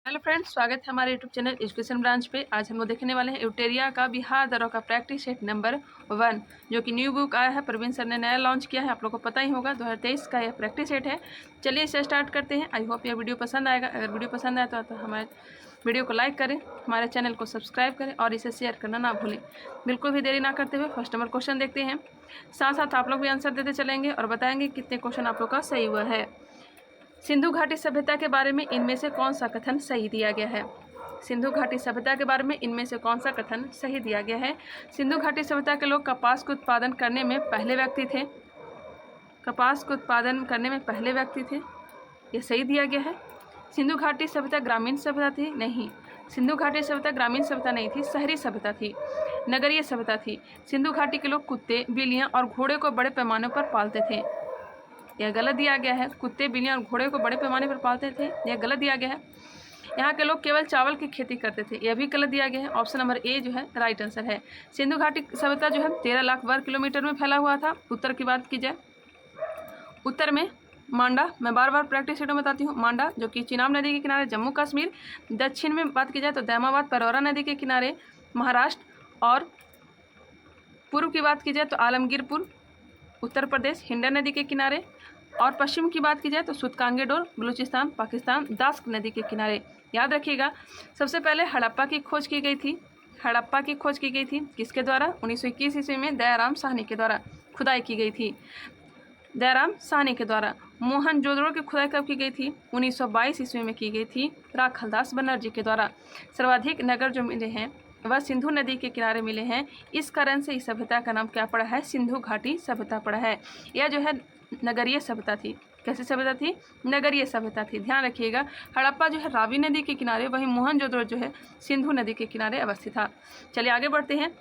Hello friends, स्वागत है हमारे यूट्यूब चैनल एजुकेशन ब्रांच पे। आज हम लोग देखने वाले हैं यूटेरिया का बिहार दौरा का प्रैक्टिस सेट नंबर 1, जो कि न्यू बुक आया है। प्रवीण सर ने नया लॉन्च किया है, आप लोग को पता ही होगा। 2023 का यह प्रैक्टिस सेट है। चलिए इसे स्टार्ट करते हैं। आई होप यह वीडियो पसंद आएगा। अगर वीडियो पसंद आए तो हमारे वीडियो को लाइक करें, हमारे चैनल को सब्सक्राइब करें और इसे शेयर करना ना भूलें। बिल्कुल भी देरी ना करते हुए फर्स्ट नंबर क्वेश्चन देखते हैं। साथ साथ आप लोग भी आंसर देते चलेंगे और बताएंगे कितने क्वेश्चन आप लोग का सही हुआ है। सिंधु घाटी सभ्यता के बारे में इनमें से कौन सा कथन सही दिया गया है? सिंधु घाटी सभ्यता के बारे में इनमें से कौन सा कथन सही दिया गया है? सिंधु घाटी सभ्यता के लोग कपास को उत्पादन करने में पहले व्यक्ति थे। कपास को उत्पादन करने में पहले व्यक्ति थे, यह सही दिया गया है। सिंधु घाटी सभ्यता ग्रामीण सभ्यता थी? नहीं, सिंधु घाटी सभ्यता ग्रामीण सभ्यता नहीं थी, शहरी सभ्यता थी, नगरीय सभ्यता थी। सिंधु घाटी के लोग कुत्ते, बिल्लियाँ और घोड़े को बड़े पैमाने पर पालते थे, यह गलत दिया गया है। कुत्ते, बिल्लियाँ और घोड़े को बड़े पैमाने पर पालते थे, यह गलत दिया गया है। यहाँ के लोग केवल चावल की खेती करते थे, यह भी गलत दिया गया है। ऑप्शन नंबर ए जो है राइट आंसर है। सिंधु घाटी सभ्यता जो है 13 लाख वर्ग किलोमीटर में फैला हुआ था। उत्तर की बात की जाए, उत्तर में मांडा, मैं बार बार प्रैक्टिस सेटों में बताती हूँ, मांडा जो कि चिनाब नदी के किनारे जम्मू कश्मीर। दक्षिण में बात की जाए तो दैमाबाद परौरा नदी के किनारे महाराष्ट्र, और पूर्व की बात की जाए तो आलमगीरपुर उत्तर प्रदेश हिंडन नदी के किनारे, और पश्चिम की बात की जाए तो सुतकांगेडोर बलूचिस्तान पाकिस्तान दास्क नदी के किनारे। याद रखिएगा, सबसे पहले हड़प्पा की खोज की गई थी। हड़प्पा की खोज की गई थी किसके द्वारा? 1921 ईस्वी में दयाराम साहनी के द्वारा खुदाई की गई थी, दयाराम साहनी के द्वारा। मोहनजोदड़ो की खुदाई कब की गई थी? 1922 ईस्वी में की गई थी, राखलदास बनर्जी के द्वारा। सर्वाधिक नगर जो मिले हैं वह सिंधु नदी के किनारे मिले हैं। इस कारण से इस सभ्यता का नाम क्या पड़ा है? सिंधु घाटी सभ्यता पड़ा है। यह जो है नगरीय सभ्यता थी। कैसी सभ्यता थी? नगरीय सभ्यता थी। ध्यान रखिएगा, हड़प्पा जो है रावी नदी के किनारे, वहीं मोहनजोदड़ो जो है सिंधु नदी के किनारे अवस्थित था। चलिए आगे बढ़ते हैं।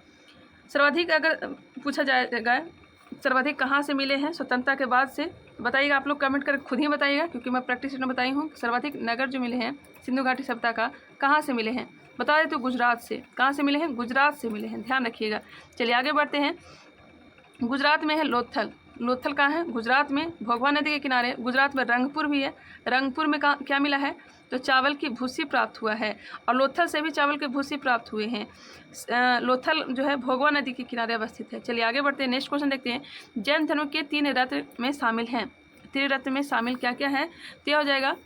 सर्वाधिक अगर पूछा जाएगा सर्वाधिक कहाँ से मिले हैं स्वतंत्रता के बाद से, बताइएगा। आप लोग कमेंट करके खुद ही बताइएगा, क्योंकि मैं प्रैक्टिस में बताई हूँ। सर्वाधिक नगर जो मिले हैं सिंधु घाटी सभ्यता का कहाँ से मिले हैं? बता दें तो गुजरात से। कहाँ से मिले हैं? गुजरात से मिले हैं, ध्यान रखिएगा। चलिए आगे बढ़ते हैं। गुजरात में है लोथल। लोथल कहाँ है? गुजरात में, भोगवा नदी के किनारे। गुजरात में रंगपुर भी है। रंगपुर में क्या मिला है? तो चावल की भूसी प्राप्त हुआ है, और लोथल से भी चावल की भूसी प्राप्त हुए हैं। लोथल जो है भोगवा नदी के किनारे अवस्थित है। चलिए आगे बढ़ते हैं, नेक्स्ट क्वेश्चन देखते हैं। जैन धर्म के 3 रत्न में शामिल हैं। 3 रत्न में शामिल क्या क्या है? तो यह हो जाएगा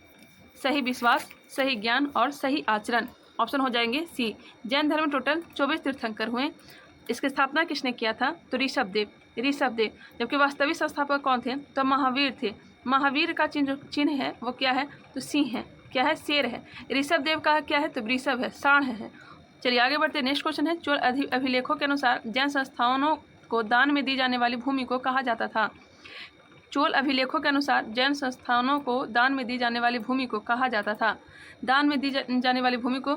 सही विश्वास, सही ज्ञान और सही आचरण। ऑप्शन हो जाएंगे सी। जैन धर्म में टोटल 24 तीर्थंकर हुए। इसकी स्थापना किसने किया था? तो ऋषभदेव। जबकि वास्तविक संस्थापक कौन थे? तो महावीर थे। महावीर का चिन्ह है वो क्या है? तो सिंह है। क्या है? शेर है। ऋषभदेव का क्या है? तो वृषभ है, साढ़ है। चलिए आगे बढ़ते हैं, नेक्स्ट क्वेश्चन है। चोल अभिलेखों के अनुसार जैन संस्थानों को दान में दी जाने वाली भूमि को कहा जाता था? चोल अभिलेखों के अनुसार जैन संस्थानों को दान में दी जाने वाली भूमि को कहा जाता था? दान में दी जाने वाली भूमि को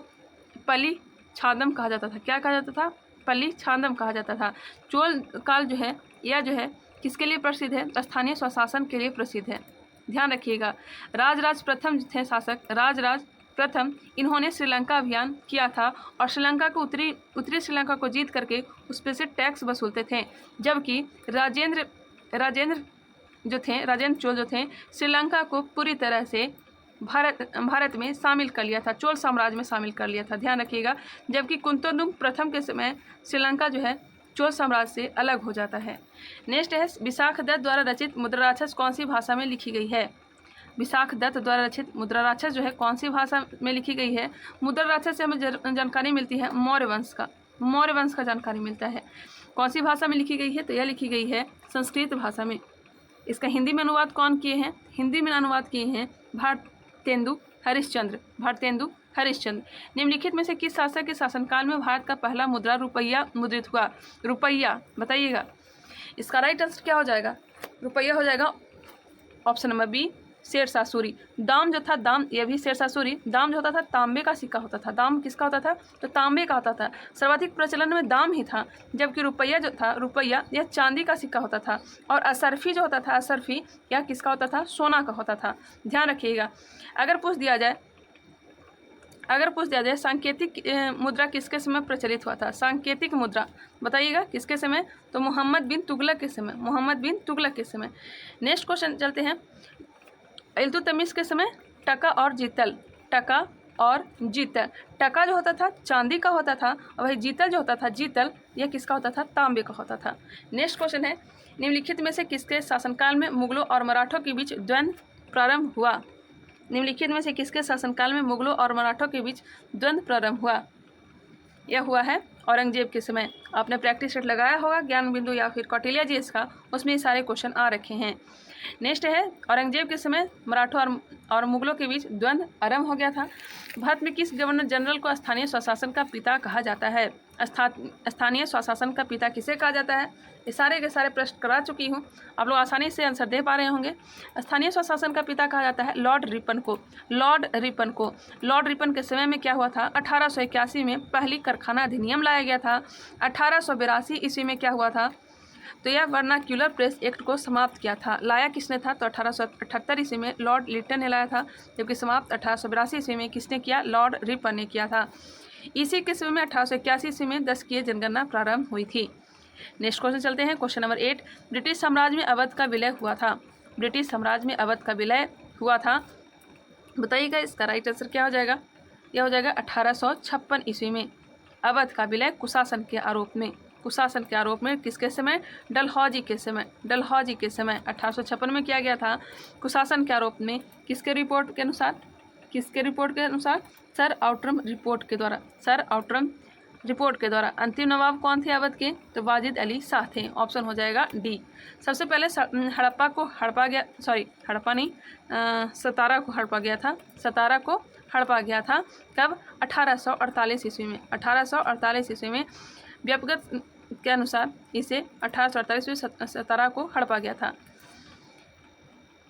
पल्ली छादम कहा जाता था। क्या कहा जाता था? पल्ली छादम कहा जाता था। चोल काल जो है, यह जो है किसके लिए प्रसिद्ध है? स्थानीय स्वशासन के लिए प्रसिद्ध है। ध्यान रखिएगा, राजराज प्रथम थे शासक, राजराज प्रथम। इन्होंने श्रीलंका अभियान किया था और श्रीलंका को उत्तरी श्रीलंका को जीत करके उस पर से टैक्स वसूलते थे। जबकि राजेंद्र चोल जो थे, श्रीलंका को पूरी तरह से भारत में शामिल कर लिया था, चोल साम्राज्य में शामिल कर लिया था। ध्यान रखिएगा, जबकि कुंतोदुंग प्रथम के समय श्रीलंका जो है चोल साम्राज्य से अलग हो जाता है। नेक्स्ट है, विशाख दत्त द्वारा रचित मुद्राराक्षस कौन सी भाषा में लिखी गई है? विशाख दत्त द्वारा रचित मुद्राराक्षस जो है कौन सी भाषा में लिखी गई है? मुद्राराक्षस से हमें जानकारी मिलती है मौर्य वंश का जानकारी मिलता है। कौन सी भाषा में लिखी गई है? तो यह लिखी गई है संस्कृत भाषा में। इसका हिंदी में अनुवाद कौन किए हैं? हिंदी में अनुवाद किए हैं भारतेंदु हरिश्चंद्र। निम्नलिखित में से किस शासक के शासनकाल में भारत का पहला मुद्रा रुपया मुद्रित हुआ? रुपया, बताइएगा। इसका राइट आंसर क्या हो जाएगा? रुपया हो जाएगा option number B, Sher Shah Suri. दाम जो था, दाम, यह भी शेरशाह सूरी। दाम जो होता था तांबे का सिक्का होता था। दाम किसका होता था? तो तांबे का होता था। सर्वाधिक प्रचलन में दाम ही था, जबकि रुपया जो था, रुपया यह चांदी का सिक्का होता था। और असरफी जो होता था, असरफी यह किसका होता था? सोना का होता था। ध्यान रखिएगा। अगर पूछ दिया जाए सांकेतिक मुद्रा किसके समय प्रचलित हुआ था? सांकेतिक मुद्रा बताइएगा किसके समय? तो मोहम्मद बिन तुगलक के समय। नेक्स्ट क्वेश्चन चलते हैं। इल्तुतमिश के समय टका और जितल, टका और जीतल। टका जो होता था चांदी का होता था, और वही जीतल जो होता था, जीतल यह किसका होता था? तांबे का होता था। नेक्स्ट क्वेश्चन है, निम्नलिखित में से किसके शासनकाल में मुगलों और मराठों के बीच द्वंद्व प्रारंभ हुआ? निम्नलिखित में से किसके शासनकाल में मुगलों और मराठों के बीच द्वंद्व प्रारंभ हुआ? यह हुआ है औरंगजेब के समय। आपने प्रैक्टिस सेट लगाया होगा ज्ञान बिंदु या फिर कौटिल्य जी इसका, उसमें ये सारे क्वेश्चन आ रखे हैं। नेक्स्ट है, औरंगजेब के समय मराठों और मुगलों के बीच द्वंद्व आरंभ हो गया था। भारत में किस गवर्नर जनरल को स्थानीय स्वशासन का पिता कहा जाता है? स्थानीय स्वशासन का पिता किसे कहा जाता है? ये सारे के सारे प्रश्न करा चुकी हूँ, आप लोग आसानी से आंसर दे पा रहे होंगे। स्थानीय स्वशासन का पिता कहा जाता है लॉर्ड रिपन को। लॉर्ड रिपन के समय में क्या हुआ था? 1881 में पहली कारखाना अधिनियम लाया गया था। 1882 ईस्वी में क्या हुआ था? तो यह वर्नाक्यूलर प्रेस एक्ट को समाप्त किया था। लाया किसने था? तो 1878 ईस्वी में लॉर्ड लिटन ने लाया था, जबकि समाप्त 1882 ईस्वी में किसने किया? लॉर्ड रिपन ने किया था। इसी के समय में 1881 ईस्वी में 10 की जनगणना प्रारंभ हुई थी। नेक्स्ट क्वेश्चन चलते हैं, क्वेश्चन नंबर 8। ब्रिटिश साम्राज्य में अवध का विलय हुआ था। ब्रिटिश साम्राज्य में अवध का विलय हुआ था, बताइएगा इसका राइट आंसर क्या हो जाएगा? यह हो जाएगा 1856 ईस्वी में। अवध का विलय कुशासन के आरोप में किसके समय? डलहौजी के समय। 1856 में किया गया था कुशासन के आरोप में। किसके रिपोर्ट के अनुसार? सर आउटरम रिपोर्ट के द्वारा। अंतिम नवाब कौन थे अवध के? तो वाजिद अली शाह थे। ऑप्शन हो जाएगा डी। सबसे पहले सतारा को हड़पा गया था। कब? 1848 ईस्वी में। 1848 ईस्वी में व्यपगत के अनुसार इसे 1848 में सतारा को हड़पा गया था।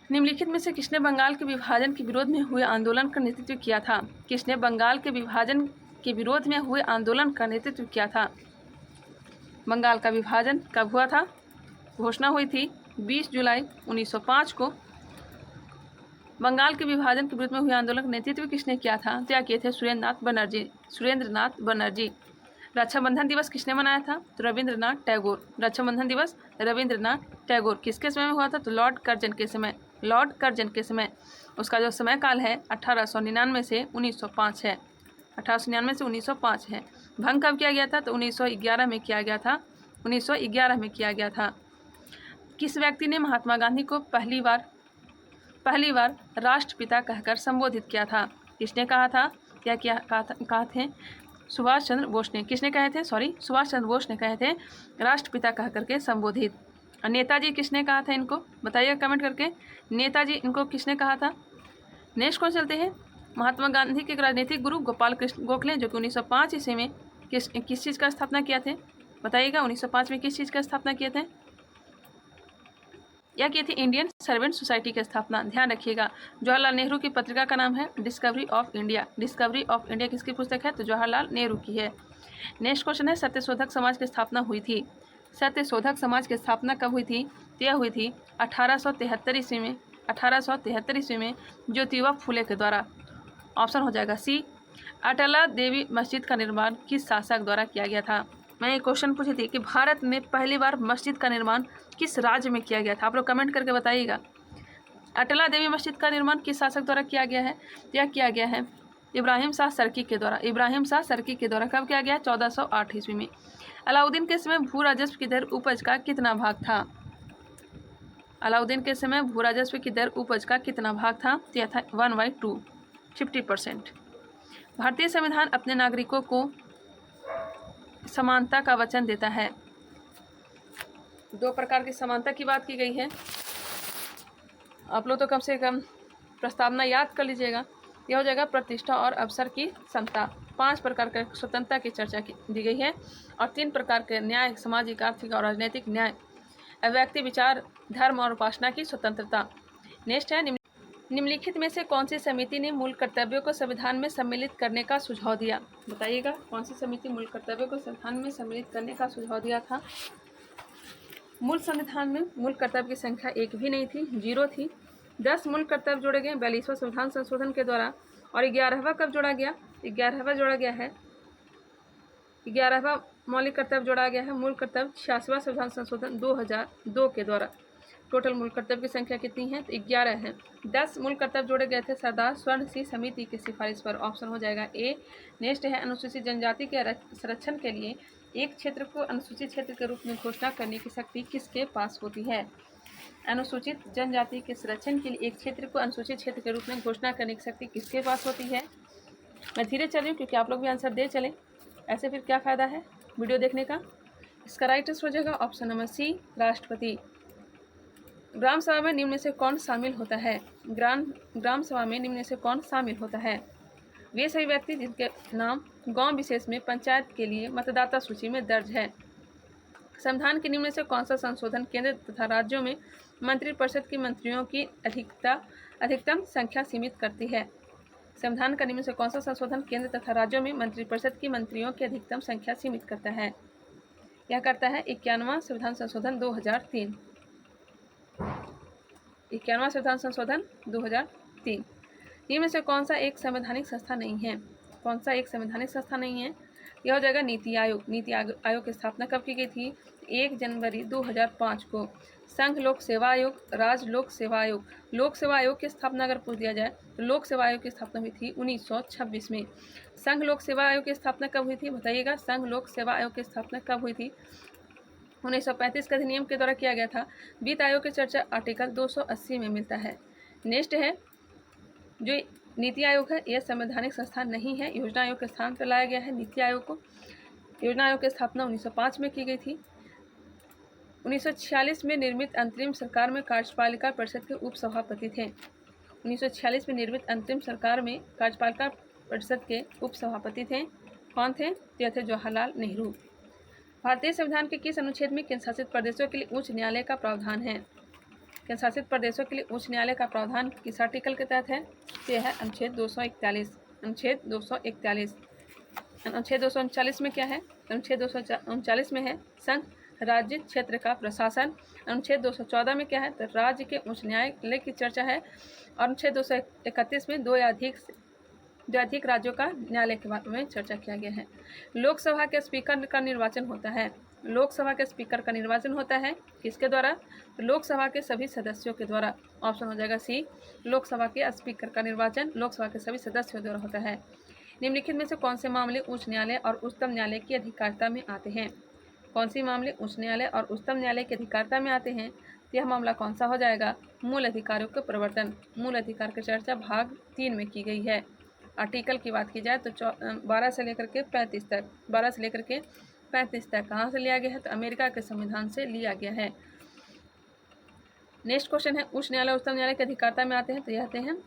निम्नलिखित में से किसने बंगाल के विभाजन के विरोध में हुए आंदोलन का नेतृत्व किया था? किसने बंगाल के विभाजन के विरोध में हुए आंदोलन का नेतृत्व किया था? बंगाल का विभाजन कब हुआ था? घोषणा हुई थी 20 जुलाई 1905 को। बंगाल के विभाजन के विरुद्ध में हुए आंदोलन का नेतृत्व किसने किया था? तो क्या किए थे? सुरेंद्रनाथ बनर्जी। रक्षाबंधन दिवस किसने मनाया था? तो रविंद्रनाथ टैगोर। रक्षाबंधन दिवस रविंद्रनाथ टैगोर। किसके समय में हुआ था? तो लॉर्ड कर्जन के समय। उसका जो समय काल है 1899 से 1905 है। 1899 से 1905 है। भंग कब किया गया था? तो 1911 में किया गया था। किस व्यक्ति ने महात्मा गांधी को पहली बार राष्ट्रपिता कहकर संबोधित किया था? किसने कहा था? कहा थे? सुभाष चंद्र बोस ने। सुभाष चंद्र बोस ने कहे थे राष्ट्रपिता कह करके संबोधित। नेताजी किसने कहा था इनको? बताइएगा कमेंट करके, नेताजी इनको किसने कहा था। नेक्स्ट क्वेश्चन चलते हैं, महात्मा गांधी के राजनीतिक गुरु गोपाल कृष्ण गोखले जो कि 1905 ईस्वी में किस चीज़ का स्थापना किया थे? बताइएगा 1905 में किस चीज़ का स्थापना किए थे? या किए थे इंडियन सर्वेंट सोसाइटी की स्थापना। ध्यान रखिएगा। जवाहरलाल नेहरू की पत्रिका का नाम है डिस्कवरी ऑफ इंडिया। किसकी पुस्तक है? तो जवाहरलाल नेहरू की है। नेक्स्ट क्वेश्चन है, सत्यशोधक समाज की स्थापना हुई थी। सत्यशोधक समाज की स्थापना कब हुई थी? यह हुई थी 1873 ईस्वी में ज्योतिबा फुले के द्वारा। ऑप्शन हो जाएगा सी। अटला देवी मस्जिद का निर्माण किस शासक द्वारा किया गया था? मैं एक क्वेश्चन पूछी थी कि भारत में पहली बार मस्जिद का निर्माण किस राज्य में किया गया था? आप लोग कमेंट करके बताइएगा। अटला देवी मस्जिद का निर्माण किस शासक द्वारा किया गया है? यह किया गया है इब्राहिम शाह सरकी के द्वारा। कब किया गया? 1408 ईस्वी में। अलाउद्दीन के समय भू राजस्व की दर उपज का कितना भाग था? 1/2, 50%। भारतीय संविधान अपने नागरिकों को समानता का वचन देता है। 2 प्रकार की समानता की बात की गई है। आप लोग तो कम से कम प्रस्तावना याद कर लीजिएगा। यह हो जाएगा प्रतिष्ठा और अवसर की समता। 5 प्रकार के स्वतंत्रता की चर्चा दी गई है और 3 प्रकार के न्याय, सामाजिक, आर्थिक और राजनीतिक न्याय, अव्यक्ति विचार, धर्म और उपासना की स्वतंत्रता। नेक्स्ट है, निम्नलिखित में से कौन सी समिति ने मूल कर्तव्यों को संविधान में सम्मिलित करने का सुझाव दिया? बताइएगा कौन सी समिति मूल कर्तव्यों को संविधान में सम्मिलित करने का सुझाव दिया था? मूल संविधान में मूल कर्तव्य की संख्या 1 भी नहीं थी, 0 थी। 10 मूल कर्तव्य जोड़े गए 42वां संविधान संशोधन के द्वारा। और 11वां कब जोड़ा गया? 11वां जोड़ा गया है, 11वां मौलिक कर्तव्य जोड़ा गया है मूल कर्तव्य 86वां संविधान संशोधन 2002 के द्वारा। टोटल मूल कर्तव्य की संख्या कितनी है? तो 11 है। 10 मूल कर्तव्य जोड़े गए थे सरदार स्वर्ण सिंह समिति की सिफारिश पर। ऑप्शन हो जाएगा ए। नेक्स्ट है अनुसूचित जनजाति के संरक्षण के लिए एक क्षेत्र को अनुसूचित क्षेत्र के रूप में घोषणा करने की शक्ति किसके पास होती है? अनुसूचित जनजाति के संरक्षण के लिए एक क्षेत्र को अनुसूचित क्षेत्र के रूप में घोषणा करने की शक्ति किसके पास होती है? मैं धीरे चल रही हूँ क्योंकि आप लोग भी आंसर दे चले, ऐसे फिर क्या फ़ायदा है वीडियो देखने का। इसका राइट आंसर हो जाएगा ऑप्शन नंबर सी, राष्ट्रपति। ग्राम सभा में निम्न में से कौन शामिल होता है? ग्राम सभा में निम्न में से कौन शामिल होता है? वे सभी व्यक्ति जिनके नाम गांव विशेष में पंचायत के लिए मतदाता सूची में दर्ज है। संविधान के निम्न में से कौन सा संशोधन केंद्र तथा राज्यों में मंत्रिपरिषद के मंत्रियों की अधिकतम संख्या सीमित करती है? संविधान का निम्न से कौन सा संशोधन केंद्र तथा राज्यों में मंत्रिपरिषद की मंत्रियों की अधिकतम संख्या सीमित करता है? यह करता है 91वां संविधान संशोधन 2003। 91वां संविधान संशोधन 2003। इनमें से कौन सा एक संवैधानिक संस्था नहीं है? कौन सा एक संवैधानिक संस्था नहीं है? यह हो जाएगा नीति आयोग। नीति आयोग की स्थापना कब की गई थी? 1 जनवरी 2005 को। संघ लोक सेवा आयोग, राज्य लोक सेवा आयोग। लोक सेवा आयोग की स्थापना अगर पूछ दिया जाए तो लोक सेवा आयोग की स्थापना हुई थी 1926 में। संघ लोक सेवा आयोग की स्थापना कब हुई थी बताइएगा? संघ लोक सेवा आयोग की स्थापना कब हुई थी? 1935 के अधिनियम के द्वारा किया गया था। वित्त आयोग की चर्चा आर्टिकल 280 में मिलता है। नेक्स्ट है जो नीति आयोग है, यह संवैधानिक संस्था नहीं है, योजना आयोग के स्थान पर लाया गया है नीति आयोग को। योजना आयोग की स्थापना 1905 में की गई थी। 1946 में निर्मित अंतरिम सरकार में कार्यपालिका परिषद के उप सभापति थे। 1946 में निर्मित अंतरिम सरकार में कार्यपालिका परिषद के उप सभापति थे। कौन थे? यह थे जवाहरलाल नेहरू। भारतीय संविधान के किस अनुच्छेद में केंद्र शासित प्रदेशों के लिए उच्च न्यायालय का प्रावधान है? केंद्र शासित प्रदेशों के लिए उच्च न्यायालय का प्रावधान किस आर्टिकल के तहत है? यह है अनुच्छेद 241। अनुच्छेद 241। अनुच्छेद 239 में क्या है? अनुच्छेद 239 में है संघ राज्य क्षेत्र का प्रशासन। अनुच्छेद 214 में क्या है? तो राज्य के उच्च न्यायालय की चर्चा है। और अनुच्छेद 231 में दो या अधिक राज्यों का न्यायालय के बारे में चर्चा किया गया है। लोकसभा के स्पीकर का निर्वाचन होता है। लोकसभा के स्पीकर का निर्वाचन होता है किसके द्वारा? तो लोकसभा के सभी सदस्यों के द्वारा। ऑप्शन हो जाएगा सी, लोकसभा के स्पीकर का निर्वाचन लोकसभा के सभी सदस्यों द्वारा होता है। निम्नलिखित में से कौन से मामले उच्च न्यायालय और उच्चतम न्यायालय की अधिकारिता में आते हैं? कौन सी मामले उच्च न्यायालय और उच्चतम न्यायालय की अधिकारिता में आते हैं? यह मामला कौन सा हो जाएगा? मूल अधिकारों के प्रवर्तन। मूल अधिकार की चर्चा भाग 3 में की गई है। आर्टिकल की बात की जाए तो 12 से लेकर के 35 तक, 12 से लेकर के 35 तक कहाँ से लिया गया है? तो अमेरिका के संविधान से लिया गया है। नेक्स्ट क्वेश्चन है उच्च न्यायालय उच्चतम न्यायालय की अधिकारिता में आते हैं तो यह आते हैं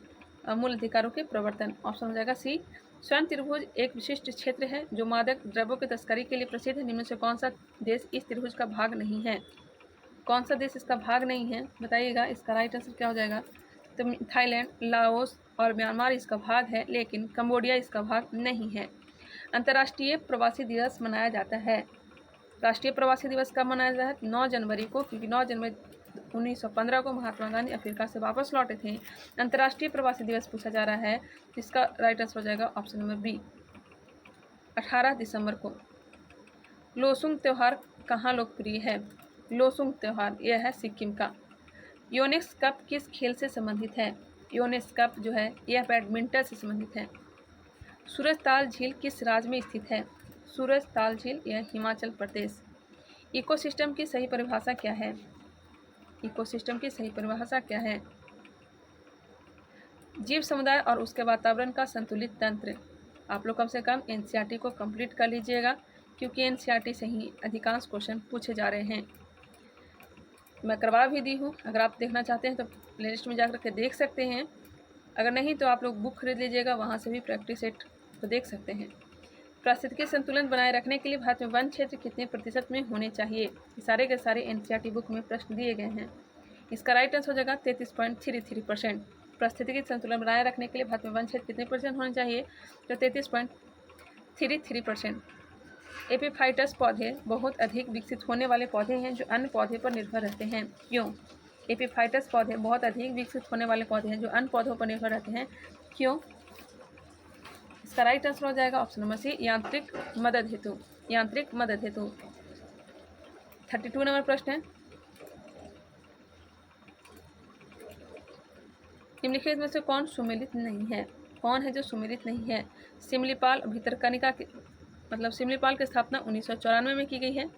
मूल अधिकारों के प्रवर्तन। ऑप्शन हो जाएगा सी। स्वर्ण त्रिभुज एक विशिष्ट क्षेत्र है जो मादक द्रव्यों की तस्करी के लिए प्रसिद्ध है। निम्न से कौन सा देश इस त्रिभुज का भाग नहीं है? कौन सा देश इसका भाग नहीं है बताइएगा? इसका राइट आंसर क्या हो जाएगा? तो थाईलैंड, लाओस और म्यांमार इसका भाग है, लेकिन कंबोडिया इसका भाग नहीं है। अंतर्राष्ट्रीय प्रवासी दिवस मनाया जाता है। राष्ट्रीय प्रवासी दिवस कब मनाया जाता है? 9 जनवरी को, क्योंकि 9 जनवरी 1915 को महात्मा गांधी अफ्रीका से वापस लौटे थे। अंतर्राष्ट्रीय प्रवासी दिवस पूछा जा रहा है, इसका राइट आंसर हो जाएगा ऑप्शन नंबर बी, 18 दिसंबर को। लोसुंग त्यौहार कहाँ लोकप्रिय है? लोसुंग त्यौहार यह है सिक्किम का। योनेक्स कप किस खेल से संबंधित है? योनेक्स कप जो है यह बैडमिंटन से संबंधित है। सूरजताल झील किस राज्य में स्थित है? सूरजताल झील यह हिमाचल प्रदेश। इकोसिस्टम की सही परिभाषा क्या है? इकोसिस्टम की सही परिभाषा क्या है? जीव समुदाय और उसके वातावरण का संतुलित तंत्र। आप लोग कम से कम एनसीईआरटी को कंप्लीट कर लीजिएगा, क्योंकि एनसीईआरटी से ही अधिकांश क्वेश्चन पूछे जा रहे हैं। मैं करवा भी दी हूँ, अगर आप देखना चाहते हैं तो प्लेलिस्ट में जाकर के देख सकते हैं। अगर नहीं तो आप लोग बुक खरीद लीजिएगा, वहाँ से भी प्रैक्टिस सेट तो देख सकते हैं। पारिस्थितिकी संतुलन बनाए रखने के लिए भारत में वन क्षेत्र कितने प्रतिशत में होने चाहिए? सारे के सारे एनसीईआरटी बुक में प्रश्न दिए गए हैं। इसका राइट आंसर हो जाएगा 33.33%। पारिस्थितिकी संतुलन बनाए रखने के लिए भारत में वन क्षेत्र कितने % होने चाहिए? तो 33.33%। एपीफाइटस पौधे बहुत अधिक विकसित होने वाले पौधे हैं जो अन्य पौधे पर निर्भर रहते हैं। क्यों? एपीफाइटस पौधे बहुत अधिक विकसित होने वाले पौधे हैं जो अन्य पौधों पर निर्भर रहते हैं। क्यों? इसका राइट आंसर हो जाएगा ऑप्शन नंबर सी, यांत्रिक मदद हेतु। यांत्रिक मदद हेतु। 32 नंबर प्रश्न है, निम्नलिखित में से कौन सुमेलित नहीं है? कौन है जो सुमेलित नहीं है? सिमलीपाल भितरकनिका मतलब सिमलीपाल की स्थापना 1994 में की गई है।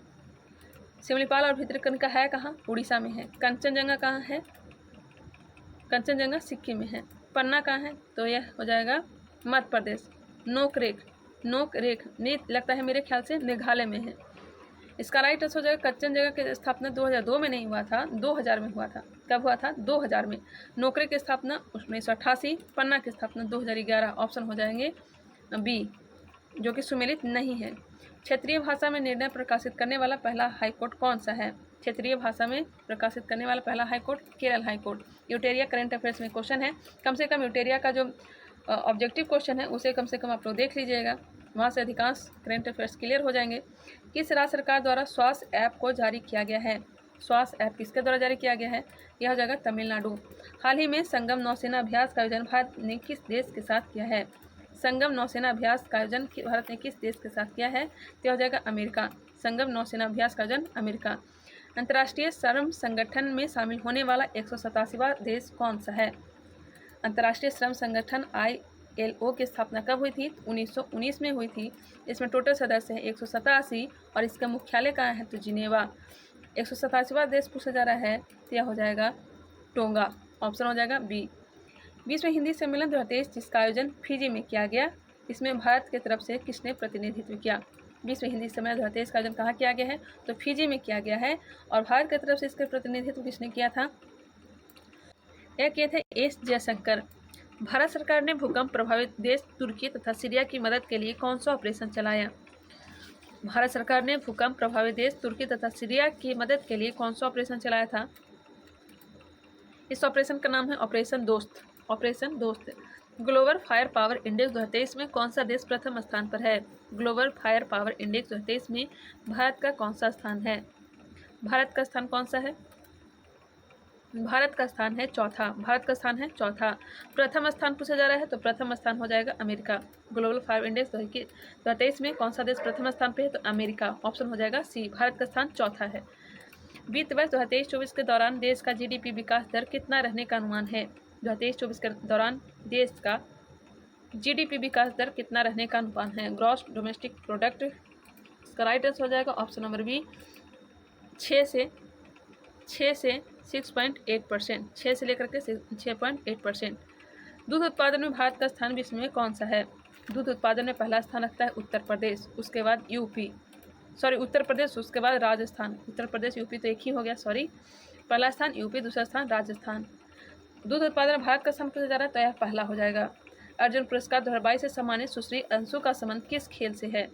सिमलीपाल और भितरकनिका है कहाँ? उड़ीसा में है। कंचनजंगा कहाँ है? कंचनजंगा सिक्किम में है। पन्ना कहाँ है? तो यह हो जाएगा मध्य प्रदेश। नोकरेक लगता है मेरे ख्याल से मेघालय में है। इसका राइट आंसर हो जाएगा कंचनजंगा की स्थापना 2002 में नहीं हुआ था, 2000 में हुआ था। कब हुआ था? 2000 में। नोकरेक की स्थापना 1988, पन्ना की स्थापना 2011। ऑप्शन हो जाएंगे बी, जो कि सुमेलित नहीं है। क्षेत्रीय भाषा में निर्णय प्रकाशित करने वाला पहला हाईकोर्ट कौन सा है? क्षेत्रीय भाषा में प्रकाशित करने वाला पहला हाईकोर्ट केरल हाईकोर्ट। यूटेरिया करंट अफेयर्स में क्वेश्चन है, कम से कम यूटेरिया का जो ऑब्जेक्टिव क्वेश्चन है उसे कम से कम आप लोग देख लीजिएगा, वहाँ से अधिकांश करंट अफेयर्स क्लियर हो जाएंगे। किस राज्य सरकार द्वारा स्वास्थ्य ऐप को जारी किया गया है? स्वास्थ्य ऐप किसके द्वारा जारी किया गया है? यह हो जाएगा तमिलनाडु। हाल ही में संगम नौसेना अभ्यास का आयोजन भारत ने किस देश के साथ किया है? संगम नौसेना अभ्यास का आयोजन भारत ने किस देश के साथ किया है? तो हो जाएगा अमेरिका। संगम नौसेना अभ्यास का आयोजन अमेरिका। अंतर्राष्ट्रीय श्रम संगठन में शामिल होने वाला 187वां देश कौन सा है? अंतर्राष्ट्रीय श्रम संगठन ILO की स्थापना कब हुई थी? 1919 में हुई थी। इसमें टोटल सदस्य है 187 और इसका मुख्यालय कहाँ है? तो जिनेवा। 187वां देश पूछा जा रहा है, तो यह हो जाएगा टोंगा। ऑप्शन हो जाएगा बी। विश्व हिंदी सम्मेलन 2023 जिसका आयोजन फिजी में किया गया, इसमें भारत की तरफ से किसने प्रतिनिधित्व किया? विश्व हिंदी सम्मेलन 2023 का आयोजन कहाँ किया गया है? तो फिजी में किया गया है। और भारत की तरफ से इसका प्रतिनिधित्व किसने किया था? यह किए थे एस जयशंकर। भारत सरकार ने भूकंप प्रभावित देश तुर्की तथा सीरिया की मदद के लिए कौन सा ऑपरेशन चलाया? भारत सरकार ने भूकंप प्रभावित देश तुर्की तथा सीरिया की मदद के लिए कौन सा ऑपरेशन चलाया था? इस ऑपरेशन का नाम है ऑपरेशन दोस्त। ऑपरेशन दोस्त। ग्लोबल फायर पावर इंडेक्स 2023 में कौन सा देश प्रथम स्थान पर है? ग्लोबल फायर पावर इंडेक्स 2023 में भारत का कौन सा स्थान है? भारत का स्थान कौन सा है? भारत का स्थान है चौथा। भारत का स्थान है चौथा। प्रथम स्थान पूछा जा रहा है, तो प्रथम स्थान हो जाएगा अमेरिका। ग्लोबल फायर इंडेक्स 2023 में कौन सा देश प्रथम स्थान पे है? तो अमेरिका। ऑप्शन हो जाएगा सी, भारत का स्थान चौथा है। वित्त वर्ष 2023-24 के दौरान देश का GDP विकास दर कितना रहने का अनुमान है? 2023-24 के दौरान देश का GDP विकास दर कितना रहने का अनुमान है? Gross domestic product. इसका राइट आंसर हो जाएगा ऑप्शन नंबर बी, 6 से 6.8%। 6 से लेकर के 6.8%। दूध उत्पादन में भारत का स्थान विश्व में कौन सा है? दूध उत्पादन में पहला स्थान रखता है उत्तर प्रदेश, उसके बाद उत्तर प्रदेश, उसके बाद राजस्थान। उत्तर प्रदेश यूपी तो एक ही हो गया, पहला स्थान यूपी, दूसरा स्थान राजस्थान। दूध उत्पादन में भारत का स्थान पूछा जा रहा है, तो यह पहला हो जाएगा। अर्जुन पुरस्कार 2022 से सम्मानित सुश्री अंशु का संबंध किस खेल से है?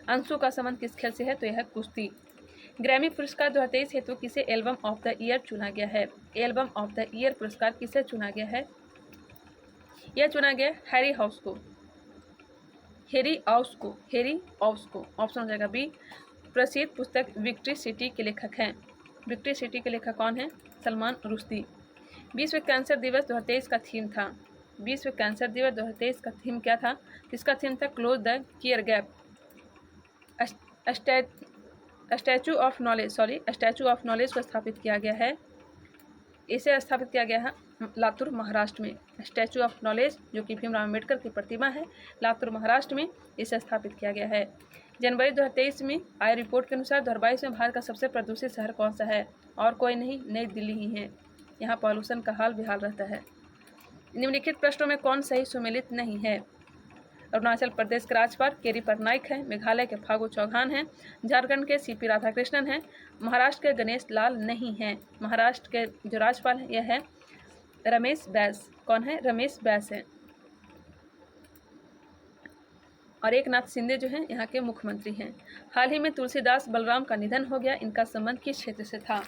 अंशु का संबंध किस खेल से है? तो यह कुश्ती। ग्रैमी पुरस्कार 2023 हेतु किसे एल्बम ऑफ द ईयर चुना गया है? एल्बम ऑफ द ईयर पुरस्कार किसे चुना गया है? यह चुना गया हैरी हाउस को। ऑप्शन हो जाएगा बी। प्रसिद्ध पुस्तक विक्ट्री सिटी के लेखक हैं। विक्ट्री सिटी के लेखक कौन है? सलमान रुश्दी। विश्व कैंसर दिवस 2023 का थीम था। विश्व कैंसर दिवस 2023 का थीम क्या था? इसका थीम था close the care gap. Statue of knowledge को स्थापित किया गया है। इसे स्थापित किया गया है लातूर महाराष्ट्र में। स्टैचू ऑफ नॉलेज जो कि भीमराव अम्बेडकर की प्रतिमा है, लातूर महाराष्ट्र में इसे स्थापित किया गया है। जनवरी 2023 में आई रिपोर्ट के अनुसार 2022 में भारत का सबसे प्रदूषित शहर कौन सा है? और कोई नहीं, नई दिल्ली ही है। यहाँ पॉल्यूशन का हाल बेहाल रहता है। निम्नलिखित प्रश्नों में कौन सही सुमेलित नहीं है? अरुणाचल प्रदेश के राज्यपाल केरी पटनायक है, मेघालय के फागू चौहान हैं, झारखंड के CP राधाकृष्णन हैं, महाराष्ट्र के गणेश लाल नहीं हैं। महाराष्ट्र के जो राज्यपाल हैं यह है रमेश बैस। कौन है? रमेश बैस है। और एकनाथ शिंदे जो हैं यहाँ के मुख्यमंत्री हैं। हाल ही में तुलसीदास बलराम का निधन हो गया, इनका संबंध किस क्षेत्र से था?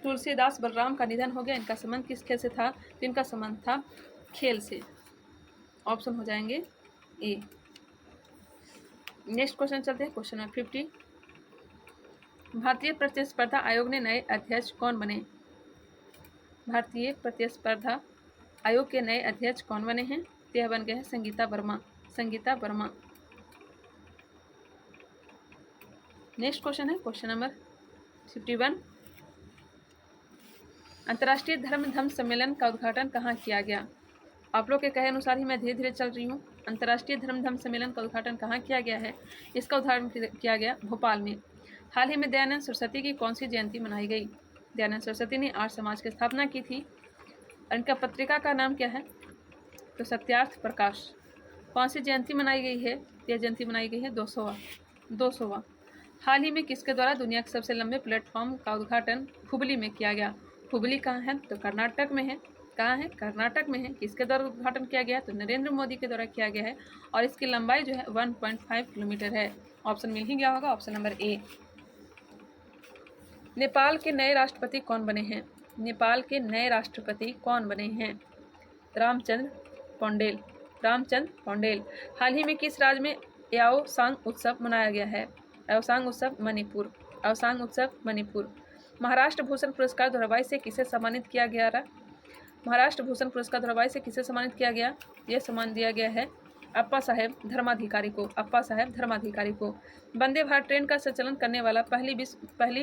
तुलसीदास बलराम का निधन हो गया, इनका संबंध किस खेल से था? तो इनका संबंध था खेल से। ऑप्शन हो जाएंगे ए। नेक्स्ट क्वेश्चन चलते हैं, क्वेश्चन नंबर 50। भारतीय प्रतिस्पर्धा आयोग ने नए अध्यक्ष कौन बने? भारतीय प्रतिस्पर्धा आयोग के नए अध्यक्ष कौन बने हैं? यह बन गए हैं संगीता वर्मा। नेक्स्ट क्वेश्चन है क्वेश्चन नंबर 51। अंतर्राष्ट्रीय धर्म सम्मेलन का उद्घाटन कहाँ किया गया? आप लोग के कहे अनुसार ही मैं धीरे धीरे चल रही हूँ। अंतर्राष्ट्रीय धर्म सम्मेलन का उद्घाटन कहाँ किया गया है? इसका उद्घाटन किया गया भोपाल में। हाल ही में दयानंद सरस्वती की कौन सी जयंती मनाई गई? दयानंद सरस्वती ने आर्य समाज की स्थापना की थी। इनका पत्रिका का नाम क्या है? तो सत्यार्थ प्रकाश। कौन सी जयंती मनाई गई है? यह जयंती मनाई गई है 200वां। हाल ही में किसके द्वारा दुनिया के सबसे लंबे प्लेटफॉर्म का उद्घाटन हुबली में किया गया? हुबली कहाँ है? तो कर्नाटक में है। कहाँ है? कर्नाटक में है। किसके द्वारा उद्घाटन किया गया? तो नरेंद्र मोदी के द्वारा किया गया है और इसकी लंबाई जो है 1.5 किलोमीटर है। ऑप्शन मिल ही गया होगा, ऑप्शन नंबर ए। नेपाल के नए राष्ट्रपति कौन बने हैं? नेपाल के नए राष्ट्रपति कौन बने हैं? रामचंद्र पौंडेल। हाल ही में किस राज्य में याओसांग उत्सव मनाया गया है? याओसांग उत्सव मणिपुर। महाराष्ट्र भूषण पुरस्कार 2022 से किसे सम्मानित किया गया? महाराष्ट्र भूषण पुरस्कार 2022 से किसे सम्मानित किया गया? यह सम्मान दिया गया है अप्पा साहेब धर्माधिकारी को। वंदे भारत ट्रेन का संचालन करने वाला पहली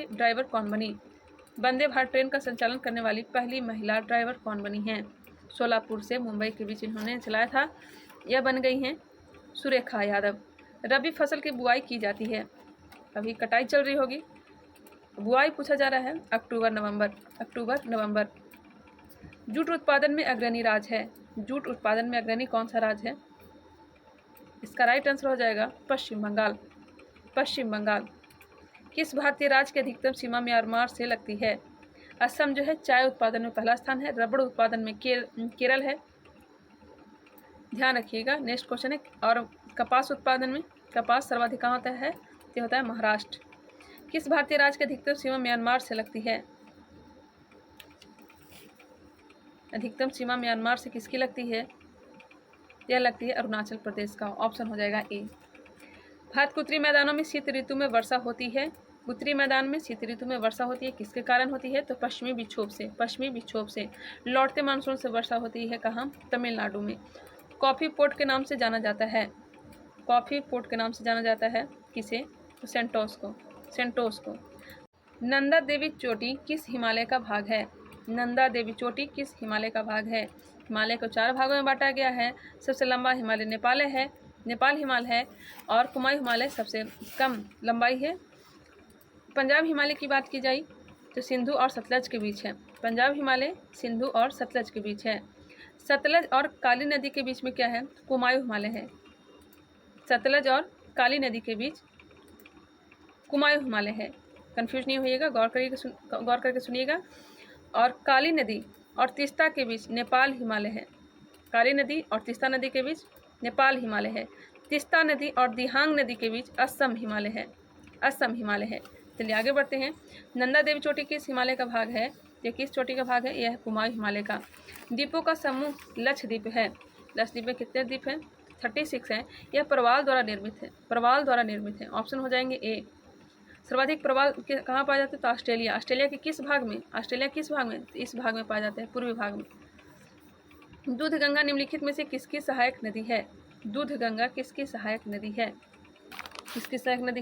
ड्राइवर कौन बनी? वंदे भारत ट्रेन का संचालन करने वाली पहली महिला ड्राइवर कौन बनी हैं? सोलापुर से मुंबई के बीच इन्होंने चलाया था। यह बन गई हैं सुरेखा यादव। रबी फसल की बुआई की जाती है? अभी कटाई चल रही होगी, बुआई पूछा जा रहा है अक्टूबर नवंबर। जूट उत्पादन में अग्रणी राज्य है? जूट उत्पादन में अग्रणी कौन सा राज्य है? इसका राइट आंसर हो जाएगा पश्चिम बंगाल। किस भारतीय राज्य की अधिकतम सीमा म्यांमार से लगती है? असम जो है चाय उत्पादन में पहला स्थान है। रबड़ उत्पादन में केरल है, ध्यान रखिएगा। नेक्स्ट क्वेश्चन है। और कपास उत्पादन में कपास सर्वाधिक कहाँ होता है? ये होता है महाराष्ट्र। किस भारतीय राज्य की अधिकतम सीमा म्यांमार से लगती है? अधिकतम सीमा म्यांमार से किसकी लगती है? यह लगती है अरुणाचल प्रदेश का। ऑप्शन हो जाएगा ए। भारत के उत्तरी मैदानों में शीत ऋतु में वर्षा होती है? उत्तरी मैदान में शीत ऋतु में वर्षा होती है, किसके कारण होती है? तो पश्चिमी विक्षोभ से। लौटते मानसून से वर्षा होती है कहाँ? तमिलनाडु में। कॉफी पोर्ट के नाम से जाना जाता है किसे? तो सेंटोस को। नंदा देवी चोटी किस हिमालय का भाग है? हिमालय को 4 भागों में बांटा गया है। सबसे लंबा हिमालय नेपाल हिमालय है और कुमायूं हिमालय सबसे कम लंबाई है। पंजाब हिमालय की बात की जाए तो सिंधु और सतलज के बीच है। पंजाब हिमालय सिंधु और सतलज के बीच है। सतलज और काली नदी के बीच में क्या है? कुमायूं हिमालय है। सतलज और काली नदी के बीच कुमायूं हिमालय है। कंफ्यूज नहीं होइएगा, गौर करके सुनिएगा। और काली नदी और तीस्ता के बीच नेपाल हिमालय है। काली नदी और तीस्ता नदी के बीच नेपाल हिमालय है। तीस्ता नदी और दिहांग नदी के बीच असम हिमालय है। चलिए आगे बढ़ते हैं। नंदा देवी चोटी किस हिमालय का भाग है? यह किस चोटी का भाग है? यह है कुमायूं हिमालय का। द्वीपों का समूह लक्षद्वीप है। लक्षद्वीप में कितने द्वीप हैं? 36 हैं। यह प्रवाल द्वारा निर्मित है। ऑप्शन हो जाएंगे ए। सर्वाधिक प्रवाल कहाँ पाए जाते हैं? तो ऑस्ट्रेलिया के किस भाग में? इस भाग में पाए जाते हैं, पूर्वी भाग में। दूधगंगा निम्नलिखित में से किसकी सहायक नदी है? दूधगंगा किसकी सहायक नदी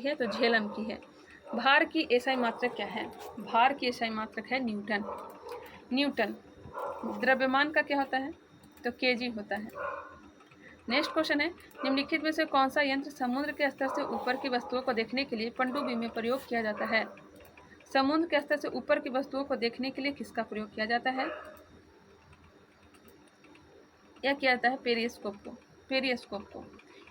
है? तो झेलम की है। भार की एसआई मात्रक क्या है? भार की एसआई मात्रक है न्यूटन। द्रव्यमान का क्या होता है? तो केजी होता है। नेक्स्ट क्वेश्चन है। निम्नलिखित में से कौन सा यंत्र समुद्र के स्तर से ऊपर की वस्तुओं को देखने के लिए पनडुब्बी में प्रयोग किया जाता है? समुद्र के स्तर से ऊपर की वस्तुओं को देखने के लिए किसका प्रयोग किया जाता है? यह किया जाता है पेरिस्कोप को।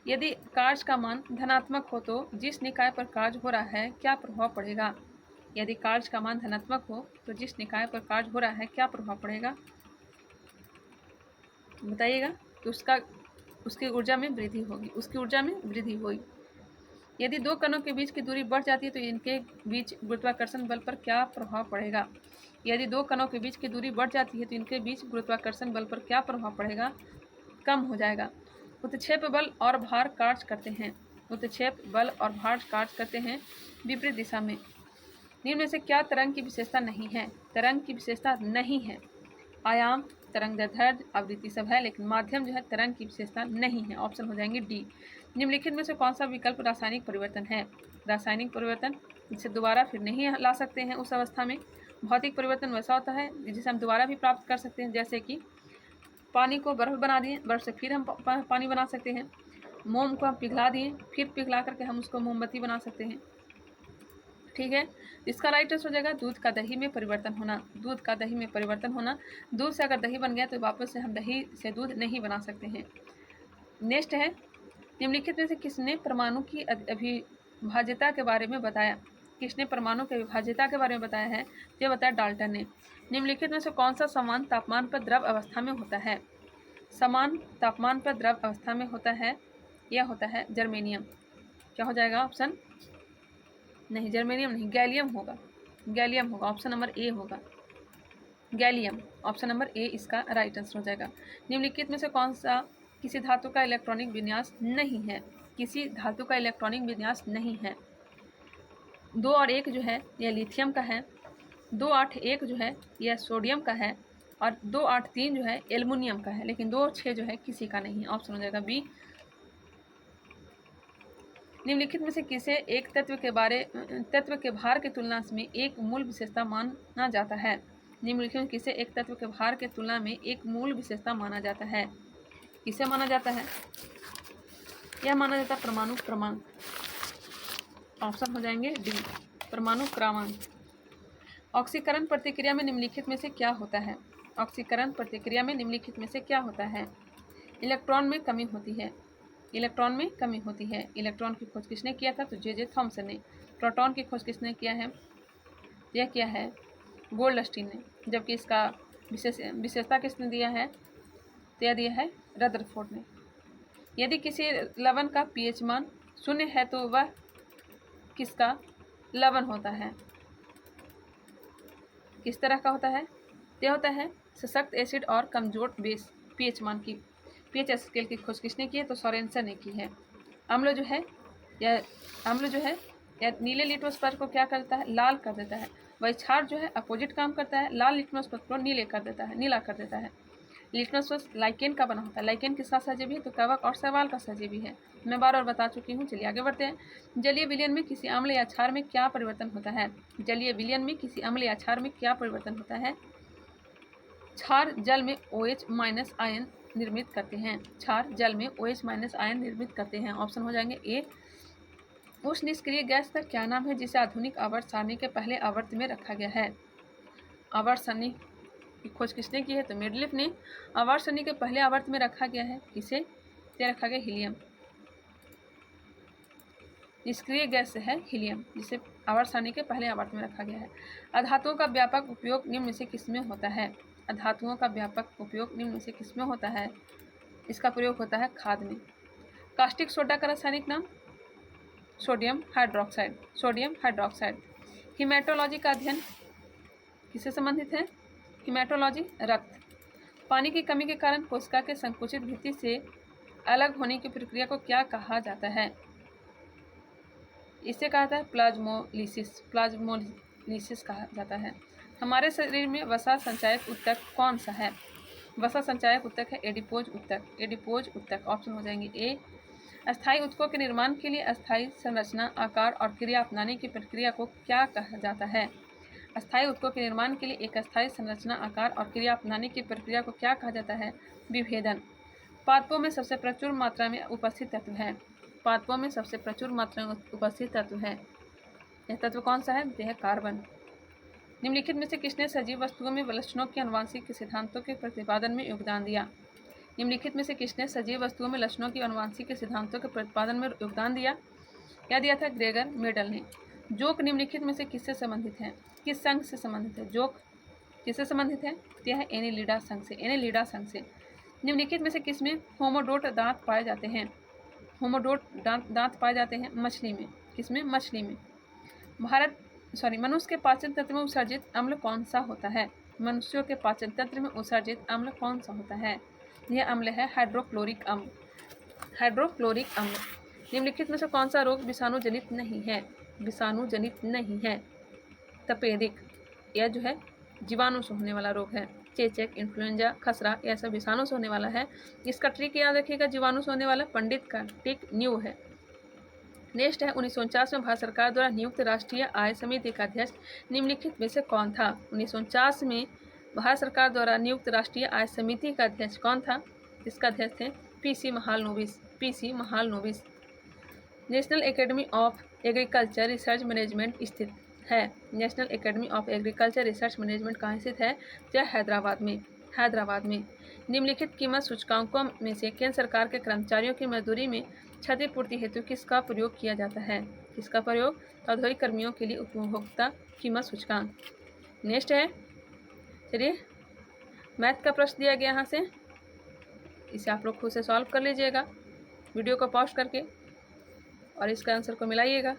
यदि कार्य का मान धनात्मक हो तो जिस निकाय पर कार्य हो रहा है क्या प्रभाव पड़ेगा? यदि कार्य का मान धनात्मक हो तो जिस निकाय पर कार्य हो रहा है क्या प्रभाव पड़ेगा? बताइएगा। तो उसकी ऊर्जा में वृद्धि होगी। यदि दो कणों के बीच की दूरी बढ़ जाती है तो इनके बीच गुरुत्वाकर्षण बल पर क्या प्रभाव पड़ेगा? यदि दो कणों के बीच की दूरी बढ़ जाती है तो इनके बीच गुरुत्वाकर्षण बल पर क्या प्रभाव पड़ेगा? कम हो जाएगा। उत्क्षेप बल और भार कार्य करते हैं विपरीत दिशा में। निम्न में से क्या तरंग की विशेषता नहीं है? आयाम, तरंगदैर्ध्य, आवृत्ति सब है, लेकिन माध्यम जो है तरंग की विशेषता नहीं है। ऑप्शन हो जाएंगे डी। निम्नलिखित में से कौन सा विकल्प रासायनिक परिवर्तन है? रासायनिक परिवर्तन जिसे दोबारा फिर नहीं ला सकते हैं उस अवस्था में। भौतिक परिवर्तन वैसा होता है जिसे हम दोबारा भी प्राप्त कर सकते हैं, जैसे कि पानी को बर्फ़ बना दिए, बर्फ़ से फिर हम पानी बना सकते हैं। मोम को हम पिघला दिए, फिर पिघला करके हम उसको मोमबत्ती बना सकते हैं। ठीक है, इसका राइट आंसर हो जाएगा दूध का दही में परिवर्तन होना। दूध का दही में परिवर्तन होना, दूध से अगर दही बन गया तो वापस से हम दही से दूध नहीं बना सकते हैं। नेक्स्ट है, निम्नलिखित में से किसने परमाणु की अविभाज्यता के बारे में बताया? किसने परमाणु की अविभाज्यता के बारे में बताया है? ये बताया डाल्टन ने। निम्नलिखित में से कौन सा समान तापमान पर द्रव अवस्था में होता है? समान तापमान पर द्रव अवस्था में होता है, यह होता है जर्मेनियम। क्या हो जाएगा ऑप्शन? नहीं, जर्मेनियम नहीं, गैलियम होगा। गैलियम होगा, ऑप्शन नंबर ए होगा, गैलियम। ऑप्शन नंबर ए इसका राइट आंसर हो जाएगा। निम्नलिखित में से कौन सा किसी धातु का इलेक्ट्रॉनिक विन्यास नहीं है? किसी धातु का इलेक्ट्रॉनिक विन्यास नहीं है। 2 और 1 जो है यह लिथियम का है, 2 8 1 जो है यह सोडियम का है, और 2 8 3 जो है एल्युमिनियम का है, लेकिन 2 और 6 जो है किसी का नहीं है। ऑप्शन हो जाएगा बी। निम्नलिखित में से किसे एक तत्व के भार की तुलना में एक मूल विशेषता माना जाता है? निम्नलिखित में किसे एक तत्व के भार के तुलना में एक मूल विशेषता माना जाता है? किसे माना जाता है? यह माना जाता है परमाणु क्रमांक। ऑप्शन हो जाएंगे डी, परमाणु क्रमांक। ऑक्सीकरण प्रतिक्रिया में निम्नलिखित में से क्या होता है? ऑक्सीकरण प्रतिक्रिया में निम्नलिखित में से क्या होता है? इलेक्ट्रॉन में कमी होती है। इलेक्ट्रॉन में कमी होती है। इलेक्ट्रॉन की खोज किसने किया था? तो जे थॉमसन ने। प्रोटॉन की खोज किसने किया है? यह किया है गोल्डस्टीन ने। जबकि इसका विशेषता किसने दिया है? तो यह दिया है रदरफोर्ड ने। यदि किसी लवण का पीएच मान 0 है तो वह किसका लवण होता है? किस तरह का होता है? यह होता है सशक्त एसिड और कमजोर बेस। पीएच मान की, पीएच स्केल की खोज किसने की है? तो सोरेनसन ने की है। अम्ल जो है यह नीले लिटमस पत्र को क्या करता है? लाल कर देता है। वही क्षार जो है अपोजिट काम करता है, लाल लिटमस पत्र को नीला कर देता है। लिटमस पत्र लाइकेन का बना होता है। लाइकेन किसका सहजीवी है? तो कवक और शैवाल का सहजीवी है। मैं बार बार बता चुकी हूँ। चलिए आगे बढ़ते हैं। जलीय विलयन में किसी अम्ल या क्षार में क्या परिवर्तन होता है? जलीय विलयन में किसी अम्ल या क्षार में क्या परिवर्तन होता है? क्षार जल में OH- आयन निर्मित करते हैं। क्षार जल में OH- आयन निर्मित करते हैं। ऑप्शन हो जाएंगे ए। उस निष्क्रिय गैस का क्या नाम है जिसे आधुनिक आवर्त सारणी के पहले आवर्त में रखा गया है? आवर्त सारणी की खोज किसने की है? तो मेंडलीफ ने। आवर्त सारणी के पहले आवर्त में रखा गया है किसे? तो रखा गया हीलियम। निष्क्रिय गैस है हीलियम, जिसे आवर्त सारणी के पहले आवर्त में रखा गया है। अधातुओं का व्यापक उपयोग निम्न में से किसमें होता है? अधातुओं का व्यापक उपयोग निम्न में से किसमें होता है? इसका प्रयोग होता है खाद में। कास्टिक सोडा का रासायनिक नाम? Sodium hydroxide. Sodium hydroxide. Haematology का अध्ययन किससे संबंधित है? हिमेटोलॉजी रक्त। पानी की कमी के कारण कोशिका के संकुचित भित्ति से अलग होने की प्रक्रिया को क्या कहा जाता है? इसे कहा जाता है प्लाज्मोलिसिस। प्लाज्मोलिसिस कहा जाता है। हमारे शरीर में वसा संचायक ऊतक कौन सा है? वसा संचायक ऊतक है एडिपोज ऊतक। एडिपोज ऊतक। ऑप्शन हो जाएंगे ए। अस्थायी ऊतकों के निर्माण के लिए अस्थायी संरचना, आकार और क्रिया अपनाने की प्रक्रिया को क्या कहा जाता है? अस्थायी ऊतकों के निर्माण के लिए एक अस्थायी संरचना, आकार और क्रिया अपनाने की प्रक्रिया को क्या कहा जाता है? विभेदन। पादपों में सबसे प्रचुर मात्रा में उपस्थित तत्व है। पादपों में सबसे प्रचुर मात्रा में उपस्थित तत्व है। यह तत्व कौन सा है? यह कार्बन। निम्नलिखित में से किसने सजीव वस्तुओं में लक्षणों के आनुवंशिक सिद्धांतों के प्रतिपादन में योगदान दिया? निम्नलिखित में से किसने सजीव वस्तुओं में लक्षणों की आनुवंशिक सिद्धांतों के प्रतिपादन में योगदान दिया? क्या दिया था? ग्रेगर मेडल ने। जोक निम्नलिखित में से किससे संबंधित है? किस संघ से संबंधित है? जोक किससे संबंधित है? यह है एनेलिडा संघ से। एनेलिडा संघ से। निम्नलिखित में से किसमें होमोडोट दांत पाए जाते हैं? होमोडोट दांत पाए जाते हैं मछली में। किसमें? मछली में। मनुष्य के पाचन तंत्र में उत्सर्जित अम्ल कौन सा होता है? मनुष्यों के पाचन तंत्र में उत्सर्जित अम्ल कौन सा होता है? यह अम्ल है हाइड्रोक्लोरिक अम्ल। हाइड्रोक्लोरिक अम्ल। निम्नलिखित में से कौन सा रोग विषाणु जनित नहीं है? विषाणु जनित नहीं है। तपेदिक, यह जो है जीवाणु से होने वाला रोग है। चेचक, इन्फ्लुएंजा, खसरा, यह सब विषाणु से होने वाला है। इसका ट्रिक याद रखिएगा, जीवाणु से होने वाला पंडित का ट्रिक न्यू है। नेक्स्ट है 1949 में भारत सरकार द्वारा नियुक्त राष्ट्रीय आय समिति का अध्यक्ष निम्नलिखित में से कौन था? 1949 में भारत सरकार द्वारा नियुक्त राष्ट्रीय आय समिति का अध्यक्ष कौन था? इसका अध्यक्ष थे PC Mahalanobis. National academy of agriculture research management स्थित है। National academy of agriculture research management कहाँ स्थित है? यह हैदराबाद में। निम्नलिखित कीमत सूचकांकों में से केंद्र सरकार के कर्मचारियों की मजदूरी में क्षतिपूर्ति हेतु किसका प्रयोग किया जाता है? किसका प्रयोग? औद्योगिक कर्मियों के लिए उपभोक्ता कीमत सूचकांक। नेक्स्ट है, चलिए मैथ का प्रश्न दिया गया यहाँ से, इसे आप लोग खुद से सॉल्व कर लीजिएगा वीडियो को पॉज करके और इसका आंसर को मिलाइएगा।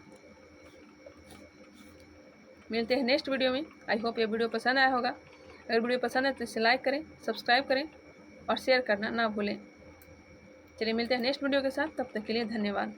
मिलते हैं नेक्स्ट वीडियो में। आई होप ये वीडियो पसंद आया होगा। अगर वीडियो पसंद है तो इसे लाइक करें, सब्सक्राइब करें और शेयर करना ना भूलें। चलिए मिलते हैं नेक्स्ट वीडियो के साथ, तब तक के लिए धन्यवाद।